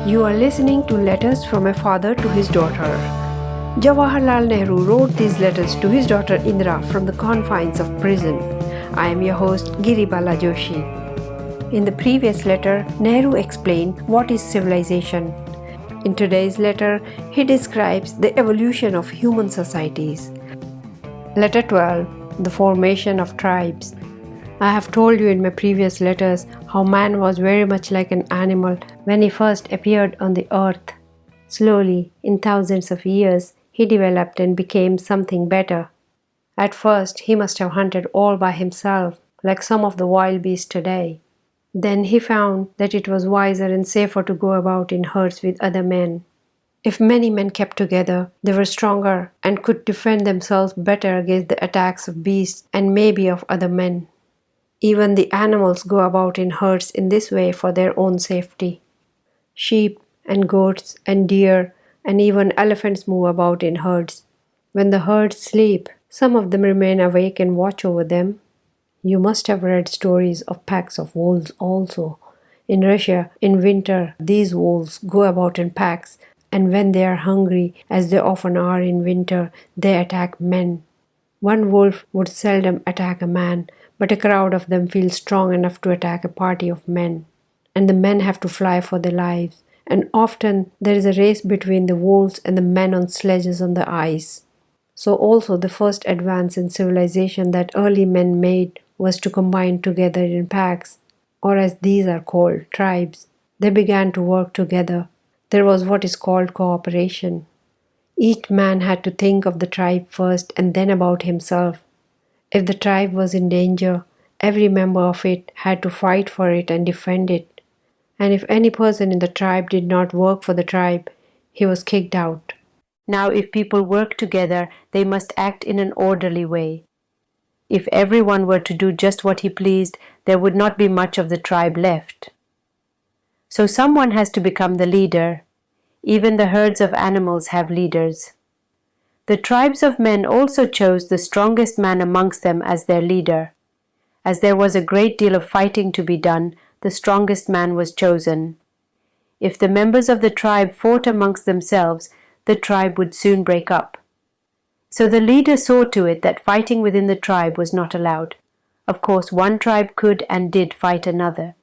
You are listening to Letters from a Father to His Daughter. Jawaharlal Nehru wrote these letters to his daughter Indira from the confines of prison. I am your host Giribala Joshi. In the previous letter, Nehru explained what is civilization. In today's letter, he describes the evolution of human societies. Letter 12, the formation of tribes. I have told you in my previous letters how man was very much like an animal when he first appeared on the earth. Slowly, in thousands of years, he developed and became something better. At first, he must have hunted all by himself, like some of the wild beasts today. Then he found that it was wiser and safer to go about in herds with other men. If many men kept together, they were stronger and could defend themselves better against the attacks of beasts and maybe of other men. Even the animals go about in herds in this way for their own safety. Sheep and goats and deer and even elephants move about in herds. When the herds sleep, some of them remain awake and watch over them. You must have read stories of packs of wolves also. In Russia, in winter, these wolves go about in packs, and when they are hungry, as they often are in winter, they attack men. One wolf would seldom attack a man, but a crowd of them feels strong enough to attack a party of men. And the men have to fly for their lives. And often there is a race between the wolves and the men on sledges on the ice. So also the first advance in civilization that early men made was to combine together in packs, or as these are called, tribes. They began to work together. There was what is called cooperation. Each man had to think of the tribe first and then about himself. If the tribe was in danger, every member of it had to fight for it and defend it. And if any person in the tribe did not work for the tribe, he was kicked out. Now, if people work together, they must act in an orderly way. If everyone were to do just what he pleased, there would not be much of the tribe left. So someone has to become the leader. Even the herds of animals have leaders. The tribes of men also chose the strongest man amongst them as their leader. As there was a great deal of fighting to be done, the strongest man was chosen. If the members of the tribe fought amongst themselves, the tribe would soon break up. So the leader saw to it that fighting within the tribe was not allowed. Of course, one tribe could and did fight another.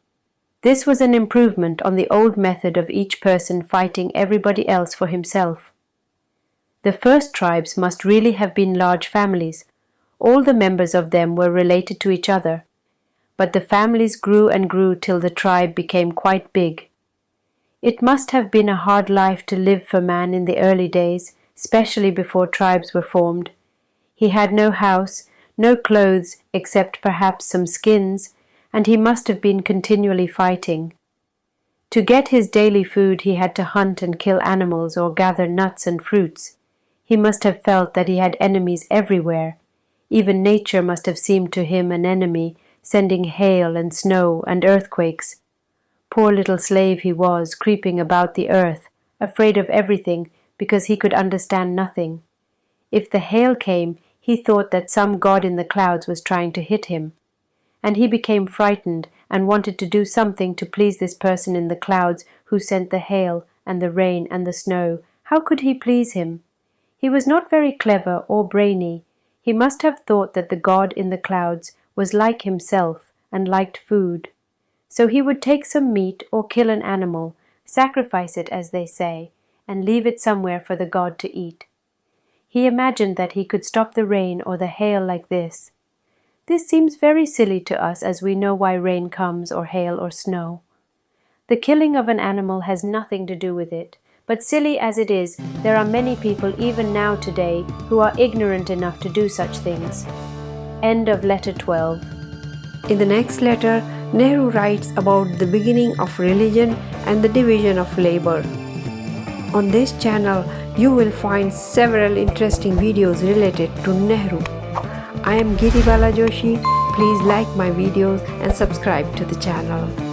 This was an improvement on the old method of each person fighting everybody else for himself. The first tribes must really have been large families. All the members of them were related to each other. But the families grew and grew till the tribe became quite big. It must have been a hard life to live for man in the early days, especially before tribes were formed. He had no house, no clothes except perhaps some skins, and he must have been continually fighting. To get his daily food he had to hunt and kill animals or gather nuts and fruits. He must have felt that he had enemies everywhere. Even nature must have seemed to him an enemy, sending hail and snow and earthquakes. Poor little slave he was, creeping about the earth, afraid of everything because he could understand nothing. If the hail came, he thought that some god in the clouds was trying to hit him. And he became frightened and wanted to do something to please this person in the clouds who sent the hail and the rain and the snow. How could he please him? He was not very clever or brainy. He must have thought that the god in the clouds was like himself and liked food. So he would take some meat or kill an animal, sacrifice it as they say, and leave it somewhere for the god to eat. He imagined that he could stop the rain or the hail like this. This seems very silly to us as we know why rain comes or hail or snow. The killing of an animal has nothing to do with it. But silly as it is, there are many people even now today who are ignorant enough to do such things. End of letter 12. In the next letter, Nehru writes about the beginning of religion and the division of labor. On this channel, you will find several interesting videos related to Nehru. I am Giribala Joshi. Please like my videos and subscribe to the channel.